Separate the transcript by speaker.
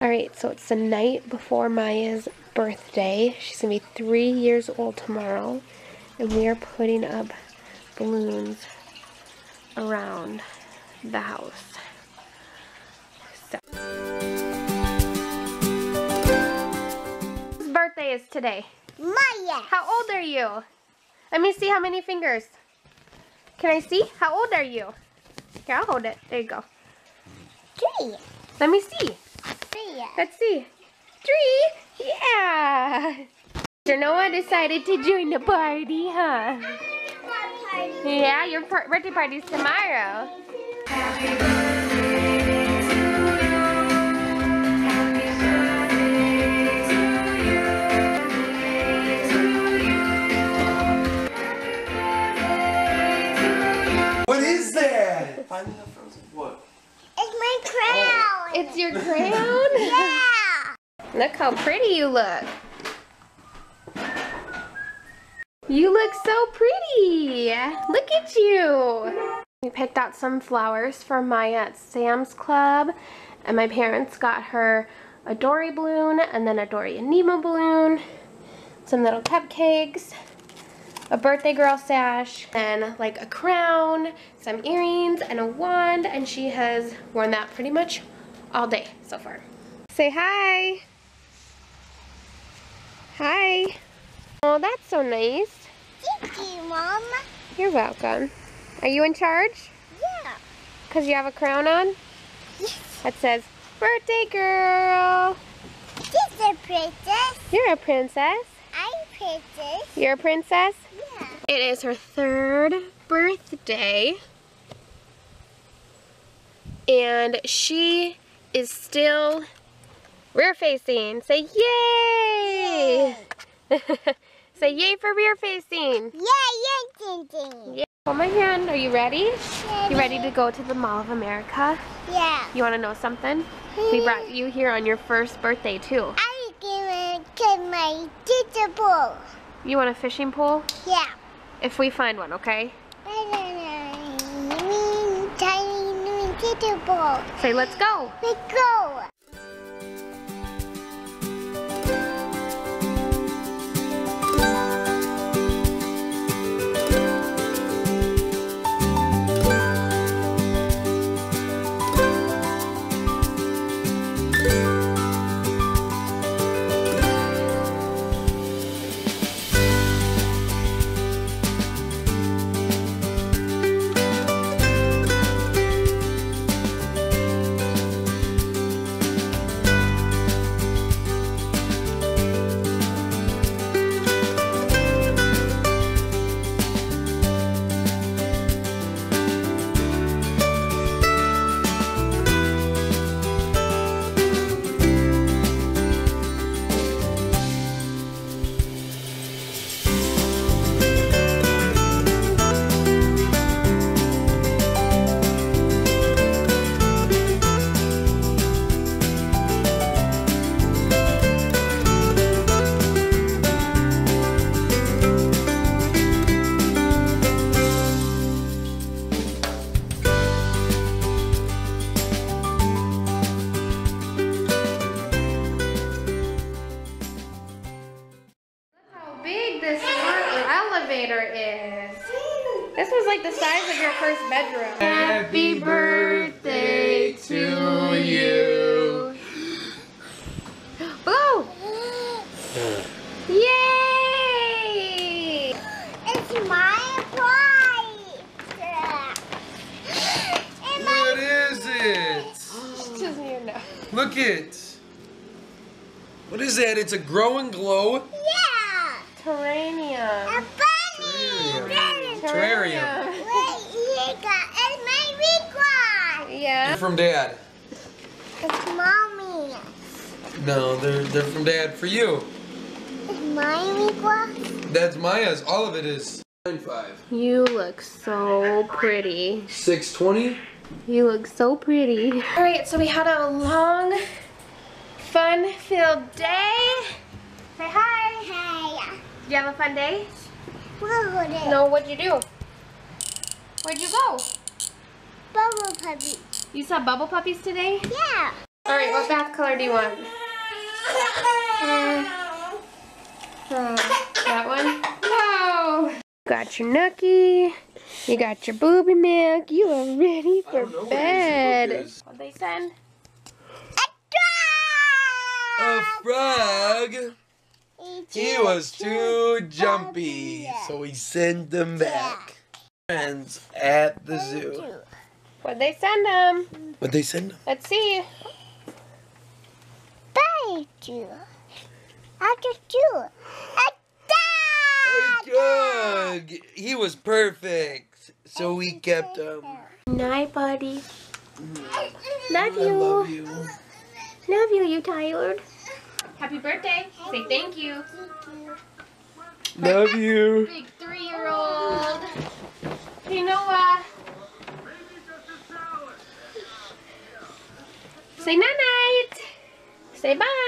Speaker 1: Alright, so it's the night before Maya's birthday. She's going to be 3 years old tomorrow. And we are putting up balloons around the house. So. Whose birthday is today?
Speaker 2: Maya.
Speaker 1: How old are you? Let me see how many fingers. Can I see? How old are you? Here, I'll hold it. There you go.
Speaker 2: 3.
Speaker 1: Let me see.
Speaker 2: 3.
Speaker 1: Let's see. 3? Yeah. Mr. Noah decided to join the party, huh? Yeah, your birthday party's tomorrow. Happy birthday to you. Happy birthday to you.
Speaker 3: What is that? Finding a frozen what?
Speaker 2: It's my crown.
Speaker 1: It's your crown?
Speaker 2: Yeah.
Speaker 1: Look how pretty you look. You look so pretty. Look at you. We picked out some flowers for Maya at Sam's Club. And my parents got her a Dory balloon and then a Dory and Nemo balloon. Some little cupcakes. A birthday girl sash. And like a crown, some earrings, and a wand. And she has worn that pretty much all day so far. Say hi. Hi. Oh, that's so nice.
Speaker 2: Thank you, Mom.
Speaker 1: You're welcome. Are you in charge?
Speaker 2: Yeah.
Speaker 1: Because you have a crown on?
Speaker 2: Yes.
Speaker 1: That says, birthday girl.
Speaker 2: She's a princess.
Speaker 1: You're a princess.
Speaker 2: I'm princess.
Speaker 1: You're a princess?
Speaker 2: Yeah.
Speaker 1: It is her 3rd birthday. And she is still rear facing. Say yay! Say yay for rear facing.
Speaker 2: Yeah.
Speaker 1: Yeah. Hold my hand. Are you ready?
Speaker 2: Ready.
Speaker 1: You ready to go to the Mall of America?
Speaker 2: Yeah.
Speaker 1: You want to know something? We brought you here on your 1st birthday too.
Speaker 2: I'm gonna get my teacher ball.
Speaker 1: You want a fishing pole?
Speaker 2: Yeah.
Speaker 1: If we find one, okay?
Speaker 2: Tiny teacher ball.
Speaker 1: Say let's go.
Speaker 2: Let's go.
Speaker 1: Is. This was like the size of your first bedroom.
Speaker 3: Happy birthday to you.
Speaker 1: Blue! Yay!
Speaker 2: It's my prize.
Speaker 3: What is it?
Speaker 1: She doesn't even know.
Speaker 3: Look it. What is that? It's a grow and glow?
Speaker 2: Yeah.
Speaker 1: Terrarium.
Speaker 2: A bunny.
Speaker 3: Terrarium.
Speaker 2: Wait, it's my big one.
Speaker 1: Yeah.
Speaker 3: From Dad.
Speaker 2: It's mommy.
Speaker 3: No, they're from Dad for you.
Speaker 2: It's my big one.
Speaker 3: That's Maya's. All of it is. 9.5.
Speaker 1: You look so pretty.
Speaker 3: 6.20.
Speaker 1: You look so pretty. Alright, so we had a long, fun-filled day. Say hi.
Speaker 2: Hey.
Speaker 1: Did you have a fun day?
Speaker 2: What was it?
Speaker 1: No, what'd you do? Where'd you go?
Speaker 2: Bubble puppy.
Speaker 1: You saw bubble puppies today?
Speaker 2: Yeah.
Speaker 1: Alright, what bath color do you want? That one? No! Got your nookie. You got your booby milk. You are ready for bed. What'd they send?
Speaker 3: A frog. He was too jumpy, so we sent them back. Friends at the zoo.
Speaker 1: What'd they send them?
Speaker 3: What'd they send them?
Speaker 1: Let's see.
Speaker 2: Thank you. I just do it.
Speaker 3: Good. He was perfect, so we kept him.
Speaker 1: Night, buddy. Love
Speaker 3: I
Speaker 1: you.
Speaker 3: love you.
Speaker 1: Love you. You tired? Happy birthday. Say thank you.
Speaker 3: Love you.
Speaker 1: Big 3-year-old. Hey, Noah. Say night-night. Say bye.